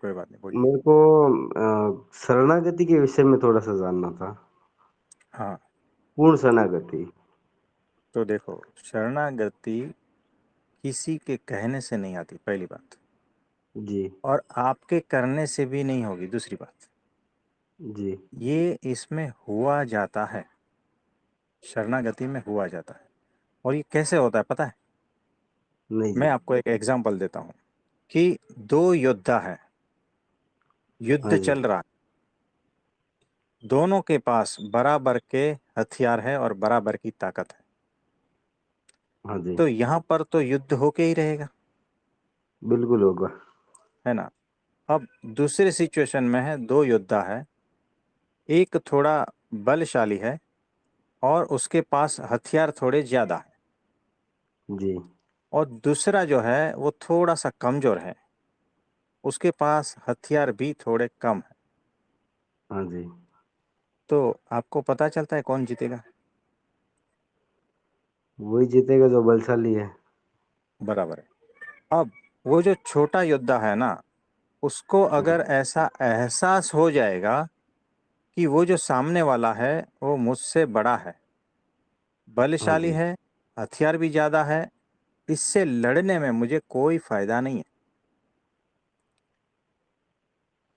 कोई बात नहीं, बोलिए। मेरे को शरणागति के विषय में थोड़ा-सा जानना था। हाँ, पूर्ण शरणागति। तो देखो, शरणागति किसी के कहने से नहीं आती, पहली बात। जी, और आपके करने से भी नहीं होगी, दूसरी बात। जी। ये इसमें हुआ जाता है, शरणागति में हुआ जाता है। और ये कैसे होता है पता है? नहीं मैं जी। आपको एक एग्जांपल देता हूँ कि दो योद्धा है, युद्ध हाँ जी, चल रहा है, दोनों के पास बराबर के हथियार है और बराबर की ताकत है, हाँ जी। तो यहाँ पर तो युद्ध होके ही रहेगा, बिल्कुल होगा। है ना। अब दूसरे सिचुएशन में है, दो योद्धा है, एक थोड़ा बलशाली है और उसके पास हथियार थोड़े ज्यादा है, जी, और दूसरा जो है वो थोड़ा सा कमजोर है, उसके पास हथियार भी थोड़े कम है। हाँ जी। तो आपको पता चलता है कौन जीतेगा? वही जीतेगा जो बलशाली है। बराबर है। अब वो जो छोटा योद्धा है ना, उसको जी। अगर ऐसा एहसास हो जाएगा कि वो जो सामने वाला है वो मुझसे बड़ा है, हाँ बलशाली जी, है, हथियार भी ज्यादा है, इससे लड़ने में मुझे कोई फायदा नहीं है,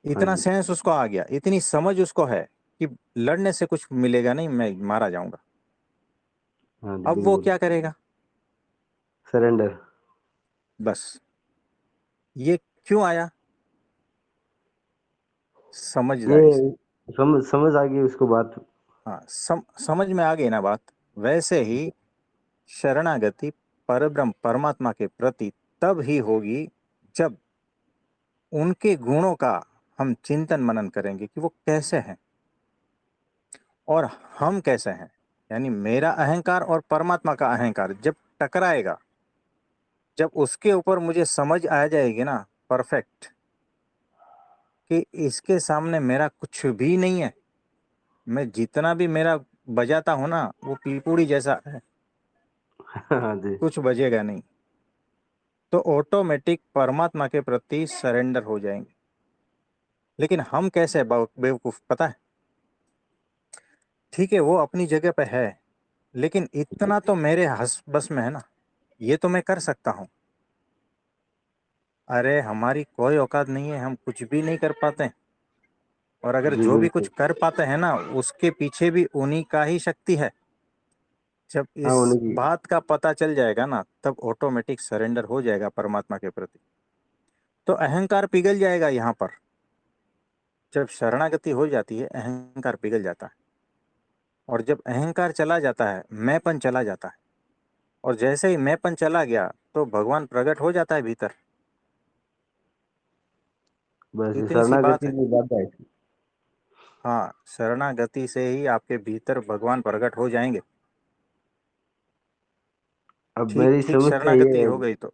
हाँ इतना जी, सेंस उसको आ गया, इतनी समझ उसको है कि लड़ने से कुछ मिलेगा नहीं, मैं मारा जाऊंगा। हाँ जी, अब वो बिल्कुल। क्या करेगा? सरेंडर। बस। ये क्यों आया? समझदारी से। ये समझ समझ आ गई उसको बात। हाँ, समझ में आ गई ना बात। वैसे ही शरणागति परब्रह्म परमात्मा के प्रति तब ही होगी जब उनके गुणों का हम चिंतन मनन करेंगे कि वो कैसे हैं और हम कैसे हैं। यानी मेरा अहंकार और परमात्मा का अहंकार जब टकराएगा, जब उसके ऊपर मुझे समझ आ जाएगी ना परफेक्ट, कि इसके सामने मेरा कुछ भी नहीं है, मैं जितना भी मेरा बजाता हूं ना वो पीपुड़ी जैसा है, हाँ जी, कुछ बजेगा नहीं, तो ऑटोमेटिक परमात्मा के प्रति सरेंडर हो जाएंगे। लेकिन हम कैसे बेवकूफ पता है? ठीक है, वो अपनी जगह पे है, लेकिन इतना तो मेरे हस बस में है ना, ये तो मैं कर सकता हूँ। अरे हमारी कोई औकात नहीं है, हम कुछ भी नहीं कर पाते। और अगर जी, जो भी कुछ बिल्कुल। कर पाते हैं ना, उसके पीछे भी उन्हीं का ही शक्ति है। जब हाँ, इस उन्हीं की। बात का पता चल जाएगा ना, तब ऑटोमेटिक सरेंडर हो जाएगा परमात्मा के प्रति। तो अहंकार पिघल जाएगा यहाँ पर। जब शरणागति हो जाती है, अहंकार पिघल जाता है, और जब अहंकार चला जाता है, मैंपन चला जाता है, और जैसे ही मैंपन चला गया तो भगवान प्रकट हो जाता है भीतर। बस इतनी सी बात शरणागति है। की बात है। हाँ, शरणागति से ही आपके भीतर भगवान प्रकट हो जाएंगे। अब ठीक मेरी ठीक समस्या ये शरणागति है। हो गई तो।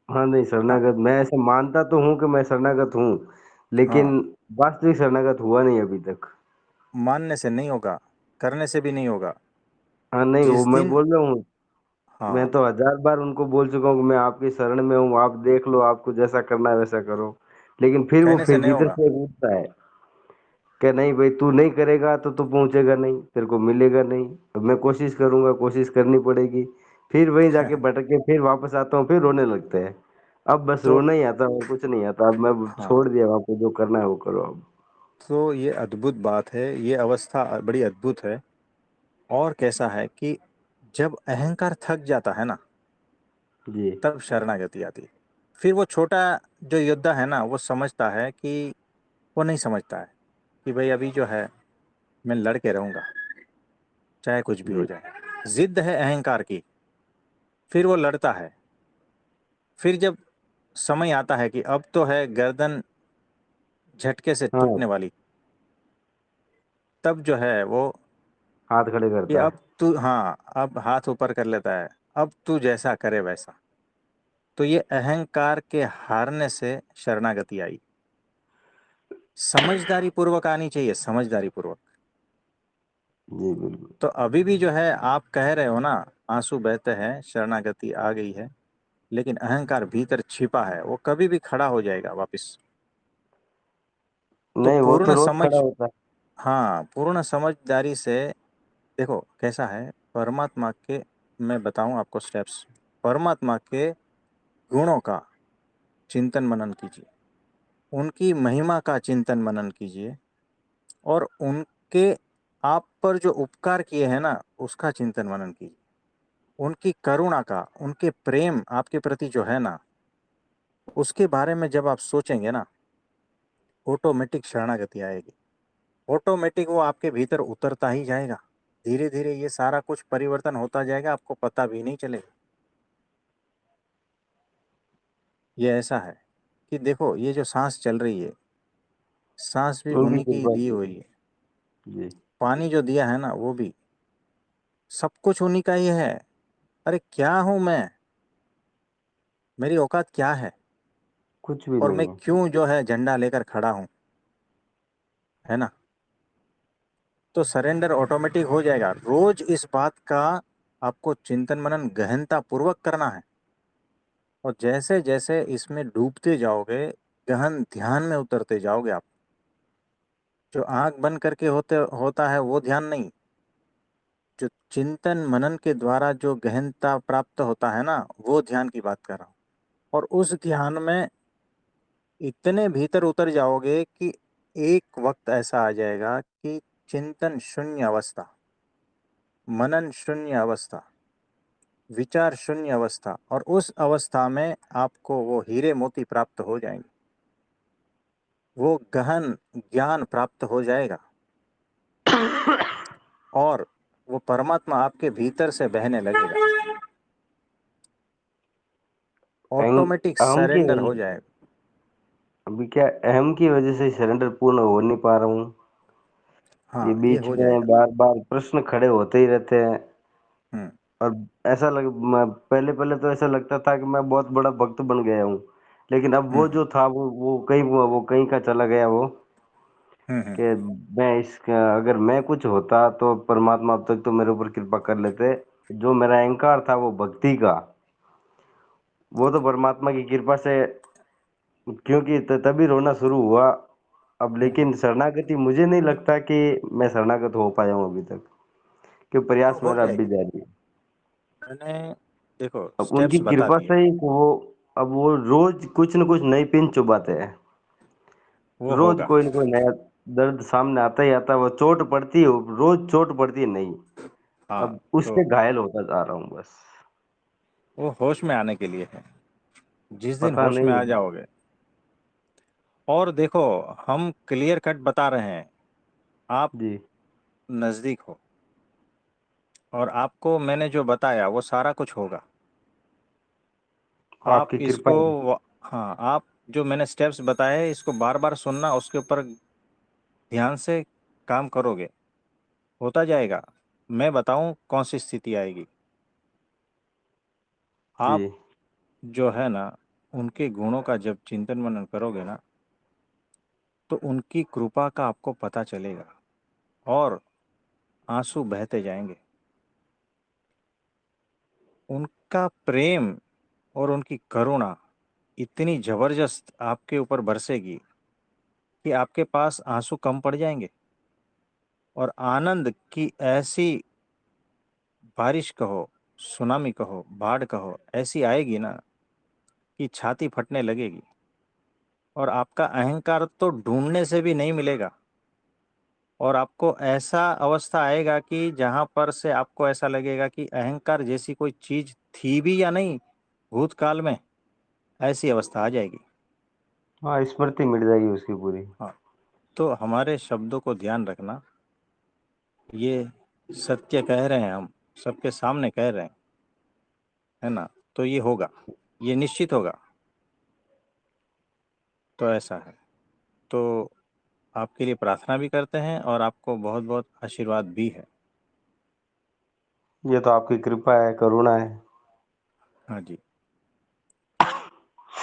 हाँ, नहीं हाँ शरणागत मैं ऐसा मानता तो हूँ कि मैं शरणागत हूँ, हाँ, लेकिन वास्तविक शरणागत हुआ नहीं अभी तक। मानने से नहीं होगा, करने से भी नहीं होगा। हाँ, नहीं वो जिस मैं दिन, बोल रहा हूँ, मैं हाँ, तो हज़ार बार उनको बोल चुका हूँ कि मैं आपकी शरण में हूँ, आप देख लो, आपको जैसा करना है वैसा करो। लेकिन फिर वो कहने से फिर नहीं भीतर होगा। से एक उठता है कि नहीं भाई तू नहीं करेगा तो तू पहुँचेगा नहीं, तेरे को मिलेगा नहीं। अब मैं कोशिश करूँगा, कोशिश करनी पड़ेगी। फिर वहीं जाके भटक के फिर वापस आता हूँ, फिर रोने लगते हैं। अब बस तो रोना ही आता है और कुछ नहीं आता। अब मैं हाँ, छोड़ दिया, आपको जो करना है वो करो अब। तो ये अद्भुत बात है, ये अवस्था बड़ी अद्भुत है। और कैसा है कि जब अहंकार थक जाता है ना, जी। तब शरणागति आती है। फिर वो छोटा जो योद्धा है ना, वो समझता है कि, वो नहीं समझता है कि भाई अभी जो है मैं लड़ के रहूंगा, चाहे कुछ भी हो जी। जाए। जिद है अहंकार की, फिर वो लड़ता है। फिर जब समय आता है कि अब तो है गर्दन झटके से हाँ, टूटने वाली, तब जो है वो, हाथ खड़े कि करता अब है। तू, हाँ, अब हाथ ऊपर कर लेता है, अब तू जैसा करे वैसा। तो ये अहंकार के हारने से शरणागति आई। समझदारी पूर्वक आनी चाहिए, समझदारी पूर्वक। जी, बिल्कुल। तो अभी भी जो है आप कह रहे हो ना, आंसू बहते हैं, शरणागति आ गई है, लेकिन अहंकार भीतर छिपा है, वो कभी भी खड़ा हो जाएगा वापस। तो नहीं वो तो पूर्ण रोज समझ, खड़ा होता है। हाँ पूर्ण समझदारी से देखो कैसा है परमात्मा के, मैं बताऊं आपको स्टेप्स। परमात्मा के गुणों का चिंतन मनन कीजिए, उनकी महिमा का चिंतन मनन कीजिए, और उनके आप पर जो उपकार किए हैं ना उसका चिंतन मनन कीजिए। उनकी करुणा का, उनके प्रेम आपके प्रति जो है ना, उसके बारे में जब आप सोचेंगे ना, ऑटोमेटिक शरणागति आएगी। ऑटोमेटिक वो आपके भीतर उतरता ही जाएगा। धीरे धीरे ये सारा कुछ परिवर्तन होता जाएगा, आपको पता भी नहीं चलेगा। ये ऐसा है कि देखो ये जो सांस चल रही है, सांस भी उनकी उन्हीं की कृपा दी की हुई है। है। जी। पानी जो दिया है ना वो भी, सब कुछ उन्हीं का ही है। अरे क्या हूं मैं, मेरी औकात क्या है, कुछ भी और नहीं मैं है। क्यों जो है झंडा लेकर खड़ा हूं, है ना। तो सरेंडर ऑटोमेटिक हो जाएगा। रोज इस बात का आपको चिंतन मनन गहनता पूर्वक करना है, और जैसे जैसे इसमें डूबते जाओगे, गहन ध्यान में उतरते जाओगे आप। जो आंख बंद करके होते होता है वो ध्यान नहीं, जो चिंतन मनन के द्वारा जो गहनता प्राप्त होता है ना, वो ध्यान की बात कर रहा हूँ। और उस ध्यान में इतने भीतर उतर जाओगे कि एक वक्त ऐसा आ जाएगा कि चिंतन शून्य अवस्था, मनन शून्य अवस्था, विचार शून्य अवस्था, और उस अवस्था में आपको वो हीरे मोती प्राप्त हो जाएंगे, वो गहन ज्ञान प्राप्त हो जाएगा, और वो परमात्मा आपके भीतर से बहने लगेगा, ऑटोमेटिक अहम की सरेंडर वजह हो से, जाएगा। अभी क्या अहम की वजह से सरेंडर पूर्ण हो नहीं पा रहा हूँ। ये हाँ ये बीच हो में जाएगा। बार बार प्रश्न खड़े होते ही रहते हैं। हम्म। और ऐसा लग पहले पहले तो ऐसा लगता था कि मैं बहुत बड़ा भक्त बन गया हूँ। लेकिन अब वो हम्म। जो था वो कहीं का चला गया वो। हम्म। कि मैं अगर मैं कुछ होता तो परमात्मा अब तक तो मेरे ऊपर कृपा कर लेते। जो मेरा अहंकार था वो भक्ति का, वो तो परमात्मा की कृपा से, क्योंकि तभी रोना शुरू हुआ। अब लेकिन शरणागति मुझे नहीं लगता कि मैं शरणागत हो पाया हूँ अभी तक, कि वो प्रयास हो मेरा अब भी जाएगी। जारी है। मैंने देखो अब उनकी स्टेप्स बता कृपा दिए। से ही वो, अब वो रोज कुछ न कुछ नई पिन चुबाते हैं। वो रोज होगा। कोई न कोई नया दर्द सामने आता ही आता है। वो चोट पड़ती है, रोज चोट पड़ती है नहीं। हाँ अब तो उससे घायल होता जा रहा हूँ बस। वो होश में आने के लिए है। जिस दिन पता होश में नहीं। आ जाओगे, और देखो हम क्लियर कट बता रहे हैं, आप जी। नज़दीक हो, और आपको मैंने जो बताया वो सारा कुछ होगा। आप आपकी कृपा इसको है। हाँ आप जो मैंने स्टेप्स बताए इसको बार बार सुनना, उसके ऊपर ध्यान से काम करोगे, होता जाएगा। मैं बताऊं कौन सी स्थिति आएगी। जी। आप जो है ना, उनके गुणों का जब चिंतन मनन करोगे ना, तो उनकी कृपा का आपको पता चलेगा, और आंसू बहते जाएंगे। उनका प्रेम और उनकी करुणा इतनी जबरदस्त आपके ऊपर बरसेगी कि आपके पास आंसू कम पड़ जाएंगे, और आनंद की ऐसी बारिश कहो, सुनामी कहो, बाढ़ कहो, ऐसी आएगी ना कि छाती फटने लगेगी। और आपका अहंकार तो ढूंढने से भी नहीं मिलेगा, और आपको ऐसा अवस्था आएगा कि जहां पर से आपको ऐसा लगेगा कि अहंकार जैसी कोई चीज थी भी या नहीं भूतकाल में, ऐसी अवस्था आ जाएगी। हाँ, स्मृति मिट जाएगी उसकी पूरी। हाँ तो हमारे शब्दों को ध्यान रखना, ये सत्य कह रहे हैं हम, सबके सामने कह रहे हैं, है ना। तो ये होगा, ये निश्चित होगा। तो ऐसा है। तो आपके लिए प्रार्थना भी करते हैं, और आपको बहुत बहुत आशीर्वाद भी है। ये तो आपकी कृपा है, करुणा है। हाँ जी।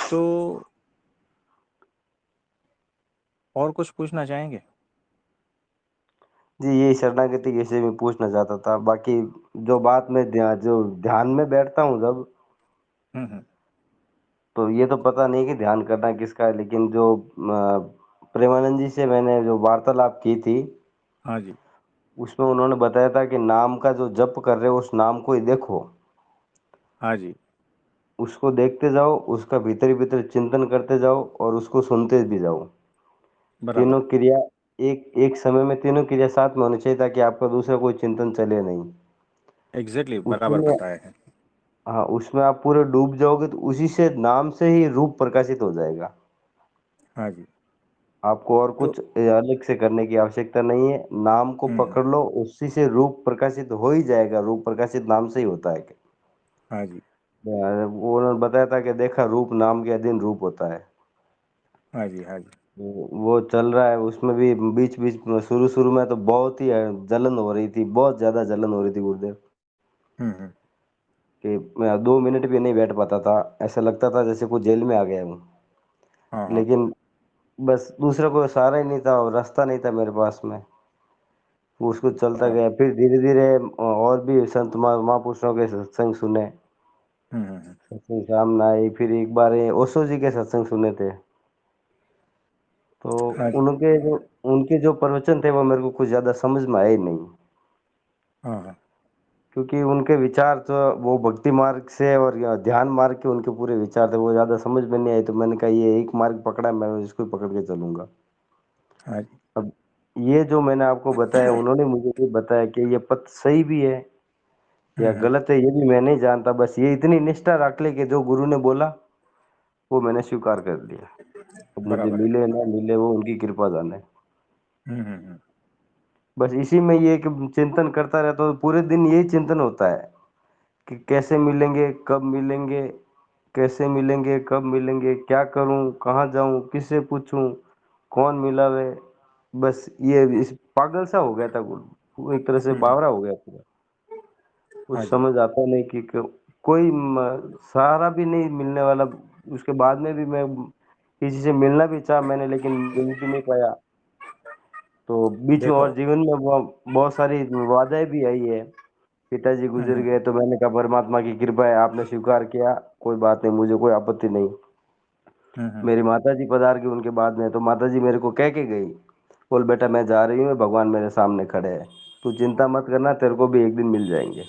तो और कुछ पूछना चाहेंगे? जी, यही शरणागति के विषय में पूछना चाहता था। बाकी जो बात मैं जो ध्यान में बैठता हूँ जब, हम्म। तो ये तो पता नहीं कि ध्यान करना किसका है, लेकिन जो प्रेमानंद जी से मैंने जो वार्तालाप की थी, हाँ जी। उसमें उन्होंने बताया था कि नाम का जो जप कर रहे हो उस नाम को ही देखो, हाँ जी। उसको देखते जाओ, उसका भीतर भीतर चिंतन करते जाओ और उसको सुनते भी जाओ। तीनों बराबर। क्रिया एक एक समय में तीनों क्रिया साथ में होनी चाहिए ताकि आपका दूसरा कोई चिंतन चले नहीं। एग्जैक्टली बराबर उसमें बताया है। हाँ, उसमें आप पूरे डूब जाओगे तो उसी से नाम से ही रूप प्रकाशित हो जाएगा। हाँ जी। आपको और तो कुछ अलग से करने की आवश्यकता नहीं है। नाम को हम्म। पकड़ लो, उसी से रूप प्रकाशित हो ही जाएगा। रूप प्रकाशित नाम से ही होता है। हाँ जी। वो उन्होंने बताया था कि देखा रूप नाम के अधीन रूप होता है। हाँ जी। हाँ जी। वो चल रहा है उसमें भी। बीच बीच में शुरू शुरू में तो बहुत ही जलन हो रही थी, बहुत ज्यादा जलन हो रही थी गुरुदेव, हम्म। कि मैं 2 मिनट भी नहीं बैठ पाता था। ऐसा लगता था जैसे कोई जेल में आ गया हूँ। हाँ हाँ। लेकिन बस दूसरा कोई सहारा ही नहीं था और रास्ता नहीं था मेरे पास में। वो उसको चलता बराबर। गया। फिर धीरे धीरे और भी संत महापुरुषों के सत्संग सुने। हम्म। सत्संग सामने आई। फिर एक बार ये ओशो जी के सत्संग सुने थे। तो हाँ जी। उनके जो प्रवचन थे वो मेरे को कुछ ज्यादा समझ में आए नहीं, हाँ हाँ। क्योंकि उनके विचार तो वो भक्ति मार्ग से और या ध्यान मार्ग के उनके पूरे विचार थे, वो ज्यादा समझ में नहीं आए। तो मैंने कहा ये एक मार्ग पकड़ा, मैं इसको ही पकड़ के चलूंगा। हाँ जी। अब ये जो मैंने आपको बताया, उन्होंने मुझे भी बताया कि ये पथ सही भी है या हम्म। गलत है, ये भी मैं नहीं जानता। बस ये इतनी निष्ठा रख ले कि जो गुरु ने बोला वो मैंने स्वीकार कर लिया। अब मुझे बराबर है। मिले ना मिले वो उनकी कृपा जाने। हम्म। बस इसी में ये कि चिंतन करता रहता हूँ, पूरे दिन यही चिंतन होता है कि कैसे मिलेंगे, कब मिलेंगे, कैसे मिलेंगे, कब मिलेंगे, क्या करूं, कहाँ जाऊं, किससे पूछूं, कौन मिलावे। बस ये इस पागल सा हो गया था। वो एक तरह से हम्म। बावरा हो गया पूरा। कुछ हाँ जी। समझ आता नहीं कि कोई सहारा भी नहीं मिलने वाला। उसके बाद में भी मैं किसी से मिलना भी चाहा मैंने, लेकिन मिल भी नहीं पाया। तो बीच में और देखो। जीवन में बहुत सारी बाधाएं भी आई है। पिताजी गुजर हम्म। गए तो मैंने कहा परमात्मा की कृपा है, आपने स्वीकार किया, कोई बात नहीं, मुझे कोई आपत्ति नहीं। हम्म। मेरी माताजी पधार गई उनके बाद में, तो माताजी मेरे को कह के गई, बोल बेटा मैं जा रही हूँ, भगवान मेरे सामने खड़े हैं, तू चिंता मत करना, तेरे को भी एक दिन मिल जाएंगे।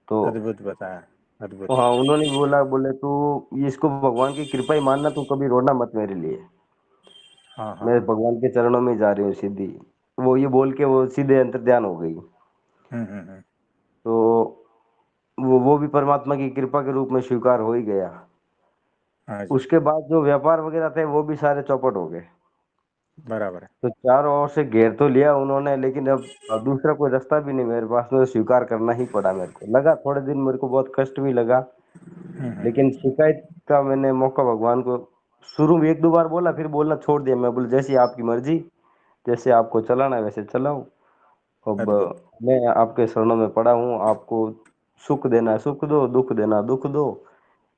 तो अद्भुत बताया। अद्भुत। हाँ, उन्होंने भी बोला, बोले तू इसको भगवान की कृपा ही मानना, तू कभी रोना मत मेरे लिए। हाँ हाँ मैं हाँ। भगवान के चरणों में ही जा रही हूँ सीधी। वो ये बोल के वो सीधे अंतर्ध्यान हो गई। हम्म। तो वो भी परमात्मा की कृपा के रूप में स्वीकार हो ही गया। हाँ जी। उसके बाद जो व्यापार वगैरह थे वो भी सारे चौपट हो गए। बराबर है। तो चारों ओर से घेर तो लिया उन्होंने, लेकिन अब दूसरा कोई रास्ता भी नहीं मेरे पास में, तो स्वीकार करना ही पड़ा। मेरे को लगा थोड़े दिन, मेरे को बहुत कष्ट भी लगा, लेकिन शिकायत का मैंने मौका भगवान को शुरू में एक दो बार बोला, फिर बोलना छोड़ दिया। मैं बोला जैसी आपकी मर्जी, जैसे आपको चलाना है वैसे चलाओ। अब अद्भुत। मैं आपके शरणों में पड़ा हूँ। आपको सुख देना है सुख दो, दुख देना है दुख दो।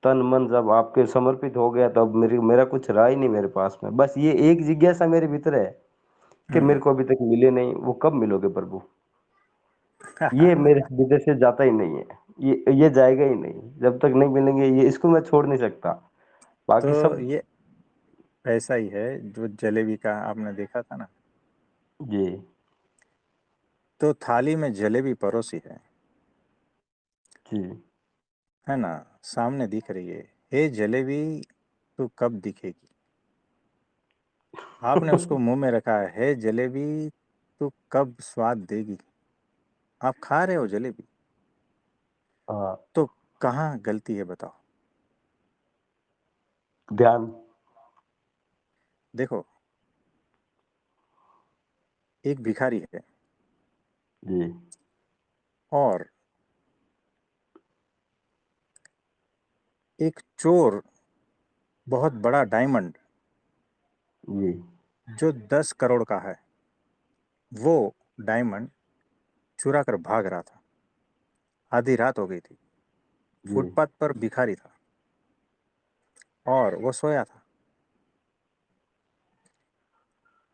तन मन जब आपके समर्पित हो गया, तब मेरा कुछ रहा ही नहीं मेरे पास में। बस ये एक जिज्ञासा मेरे भीतर है कि मेरे हम्म। को अभी तक मिले नहीं, वो कब मिलोगे प्रभु। ये मेरे भीतर से जाता ही नहीं है। ये जाएगा ही नहीं जब तक नहीं मिलेंगे, ये इसको मैं छोड़ नहीं सकता। बाकी तो सब। ये ऐसा ही है जो जलेबी का आपने देखा था ना। जी। तो थाली में जलेबी परोसी जी। है ना, सामने दिख रही है। हे जलेबी, तू कब दिखेगी। आपने उसको मुंह में रखा है। हे जलेबी, तू कब स्वाद देगी। आप खा रहे हो जलेबी। हाँ। तो कहाँ गलती है बताओ। ध्यान। देखो, एक भिखारी है जी। और एक चोर बहुत बड़ा डायमंड जी। जो 10 करोड़ का है, वो डायमंड चुरा कर भाग रहा था। आधी रात हो गई थी। जी। फुटपाथ पर भिखारी था और वो सोया था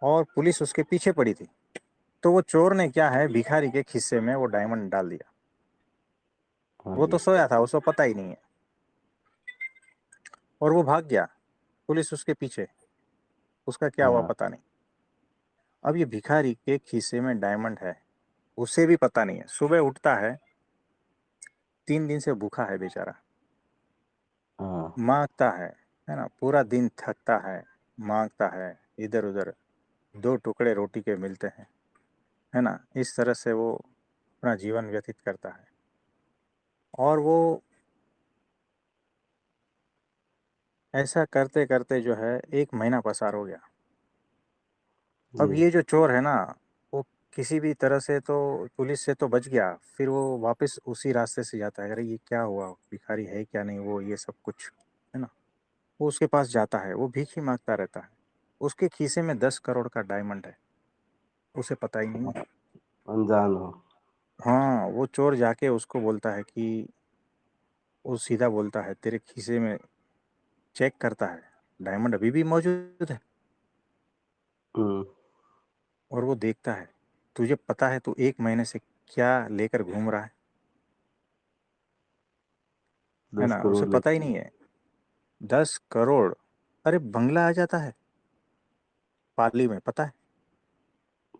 और पुलिस उसके पीछे पड़ी थी। तो वो चोर ने क्या है, भिखारी के खिस्से में वो डायमंड डाल दिया। हाँ वो जी। तो सोया था, उसको पता ही नहीं है, और वो भाग गया। पुलिस उसके पीछे। उसका क्या हुआ हाँ पता नहीं। अब ये भिखारी के खीसे में डायमंड है, उसे भी पता नहीं है। सुबह उठता है, 3 दिन से भूखा है बेचारा, हाँ। मांगता है ना, पूरा दिन थकता मांगता है, इधर उधर 2 टुकड़े रोटी के मिलते हैं, है ना। इस तरह से वो अपना जीवन व्यतीत करता है। और वो ऐसा करते करते जो है 1 महीना पसार हो गया। जी। अब ये जो चोर है ना, वो किसी भी तरह से तो पुलिस से तो बच गया। फिर वो वापस उसी रास्ते से जाता है, अरे ये क्या हुआ, भिखारी है क्या नहीं, वो ये सब कुछ, है ना। वो उसके पास जाता है, वो भीख ही मांगता रहता है। उसके खीसे में 10 करोड़ का डायमंड है, उसे पता ही नहीं है। अनजान हो। हाँ, वो चोर जाके उसको बोलता है कि, वो सीधा बोलता है, तेरे खीसे में चेक करता है, डायमंड अभी भी मौजूद है। हम्म। और वो देखता है, तुझे पता है तू 1 महीने से क्या लेकर घूम रहा है दस ना। उसे करोड़ पता ही लेते नहीं हैं। है। 10 करोड़, अरे बंगला आ जाता है पाली में, पता है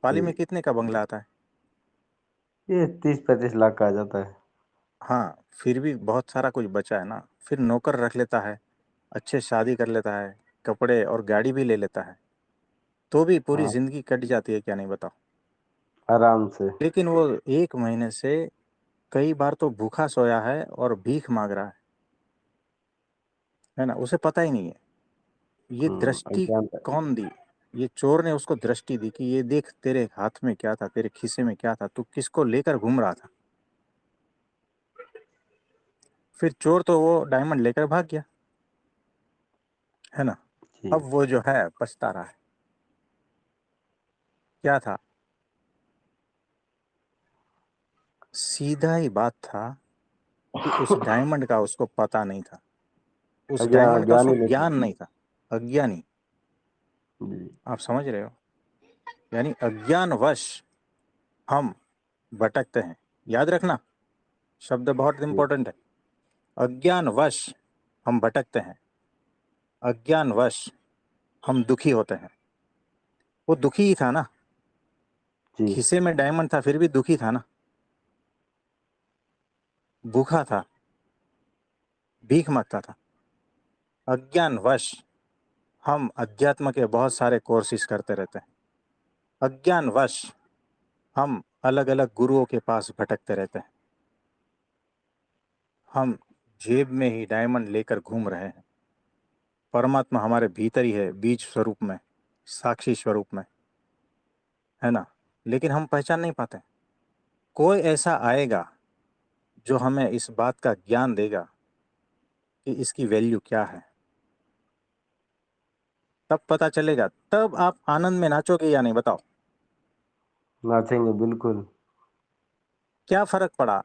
पाली में जी। कितने का बंगला आता है। ये 30-35 लाख का आ जाता है। हाँ, फिर भी बहुत सारा कुछ बचा है ना। फिर नौकर रख लेता है, अच्छे शादी कर लेता है, कपड़े और गाड़ी भी ले लेता है, तो भी पूरी हाँ, जिंदगी कट जाती है क्या, नहीं बताओ। आराम से। लेकिन वो 1 महीने से कई बार तो भूखा सोया है और भीख मांग रहा है ना। उसे पता ही नहीं है। ये दृष्टि अज्ञान था। कौन दी, ये चोर ने उसको दृष्टि दी कि ये देख, तेरे हाथ में क्या था, तेरे खीसे में क्या था, तू किसको लेकर घूम रहा था। फिर चोर तो वो डायमंड लेकर भाग गया, है ना। जी। अब वो जो है पछता रहा है। क्या था, सीधा ही बात था कि उस डायमंड का उसको पता नहीं था, उस डायमंड का अज्ञान उसको ही नहीं ज्ञान था। नहीं था। अज्ञानी, जी। आप समझ रहे हो। यानी अज्ञानवश हम भटकते हैं। याद रखना, शब्द बहुत जी। इंपॉर्टेंट है। अज्ञानवश हम भटकते हैं, अज्ञानवश हम दुखी होते हैं। वो दुखी ही था ना, जी। खीसे में डायमंड था फिर भी दुखी था ना, भूखा था, भीख मांगता था। अज्ञानवश हम अध्यात्म के बहुत सारे कोर्सेज करते रहते हैं। अज्ञानवश हम अलग अलग गुरुओं के पास भटकते रहते हैं। हम जेब में ही डायमंड लेकर घूम रहे हैं। परमात्मा हमारे भीतर ही है, बीज स्वरूप में, साक्षी स्वरूप में, है ना। लेकिन हम पहचान नहीं पाते। कोई ऐसा आएगा जो हमें इस बात का ज्ञान देगा कि इसकी वैल्यू क्या है। तब पता चलेगा, तब आप आनंद में नाचोगे या नहीं, बताओ। नाचेंगे बिल्कुल। क्या फर्क पड़ा,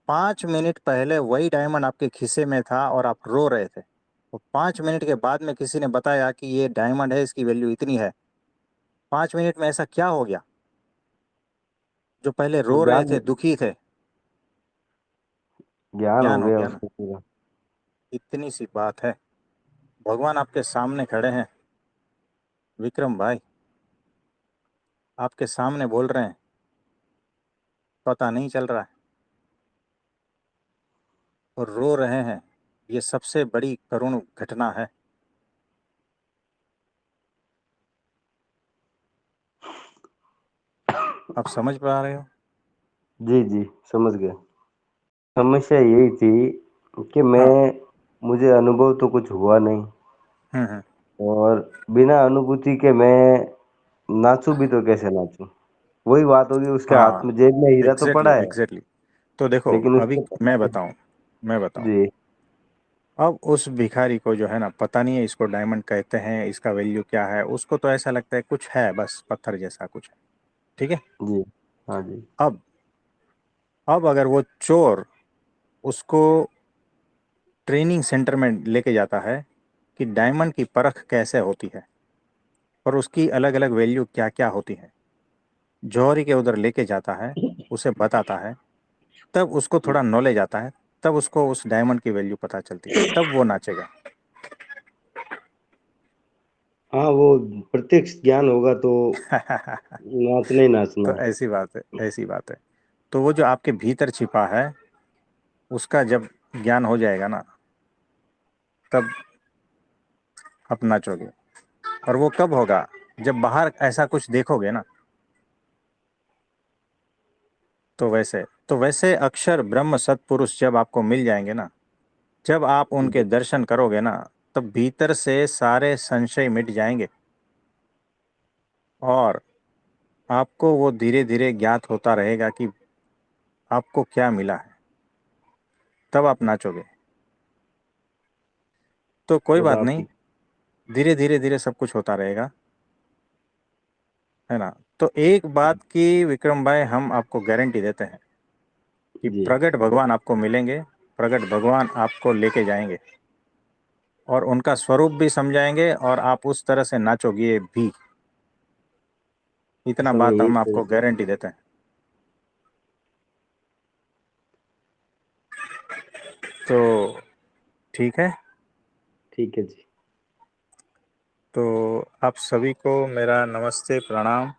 5 मिनट पहले वही डायमंड आपके खीसे में था और आप रो रहे थे, और 5 मिनट के बाद में किसी ने बताया कि ये डायमंड है, इसकी वैल्यू इतनी है। 5 मिनट में ऐसा क्या हो गया, जो पहले वो रो रहे ज्ञान, थे, दुखी थे। ज्ञान हो ज्ञान हो गया गया ना। उसको पूरा। इतनी सी बात है। भगवान आपके सामने खड़े हैं, विक्रम भाई, आपके सामने बोल रहे हैं, पता नहीं चल रहा है और रो रहे हैं। ये सबसे बड़ी करुण घटना है। आप समझ पा रहे हो। जी जी, समझ गया। समस्या यही थी कि हाँ। मुझे अनुभव तो कुछ हुआ नहीं, हम्म। और बिना अनुभूति के मैं नाचूं भी तो कैसे नाचूं। वही बात होगी, उसके हाथ हाँ, में जेब में हीरा तो एग्जैक्टली पड़ा है, एग्जैक्टली। तो देखो, लेकिन अभी उसको मैं पता बताऊं, मैं बताऊं। नहीं। जी। अब उस भिखारी को जो है ना, पता नहीं है इसको डायमंड कहते हैं, इसका वैल्यू क्या है। उसको तो ऐसा लगता है कुछ है, बस पत्थर जैसा कुछ है, ठीक है। जी। हाँ जी। अब अब अगर वो चोर उसको ट्रेनिंग सेंटर में लेके जाता है कि डायमंड की परख कैसे होती है और उसकी अलग अलग वैल्यू क्या क्या होती है, जौहरी के उधर लेके जाता है, उसे बताता है, तब उसको थोड़ा नॉलेज आता है, तब उसको उस डायमंड की वैल्यू पता चलती है, तब वो नाचेगा। हाँ, वो प्रत्यक्ष ज्ञान होगा तो नाचना ही नाचना तो है। ऐसी बात है, ऐसी बात है। तो वो जो आपके भीतर छिपा है, उसका जब ज्ञान हो जाएगा ना, तब आप नाचोगे। और वो कब होगा? जब बाहर ऐसा कुछ देखोगे ना। तो वैसे अक्षर ब्रह्म सत्पुरुष जब आपको मिल जाएंगे ना, जब आप उनके दर्शन करोगे ना, तब भीतर से सारे संशय मिट जाएंगे। और आपको वो धीरे धीरे ज्ञात होता रहेगा कि आपको क्या मिला है। तब आप नाचोगे। तो कोई तब बात आप नहीं, धीरे धीरे धीरे सब कुछ होता रहेगा, है ना। तो एक बात की विक्रम भाई हम आपको गारंटी देते हैं कि जी प्रगट भगवान आपको मिलेंगे, प्रगट भगवान आपको लेके जाएंगे और उनका स्वरूप भी समझाएंगे, और आप उस तरह से नाचोगे भी। इतना असल में बात यही हम तो। आपको गारंटी देते हैं। तो ठीक है। ठीक है जी। तो आप सभी को मेरा नमस्ते, प्रणाम।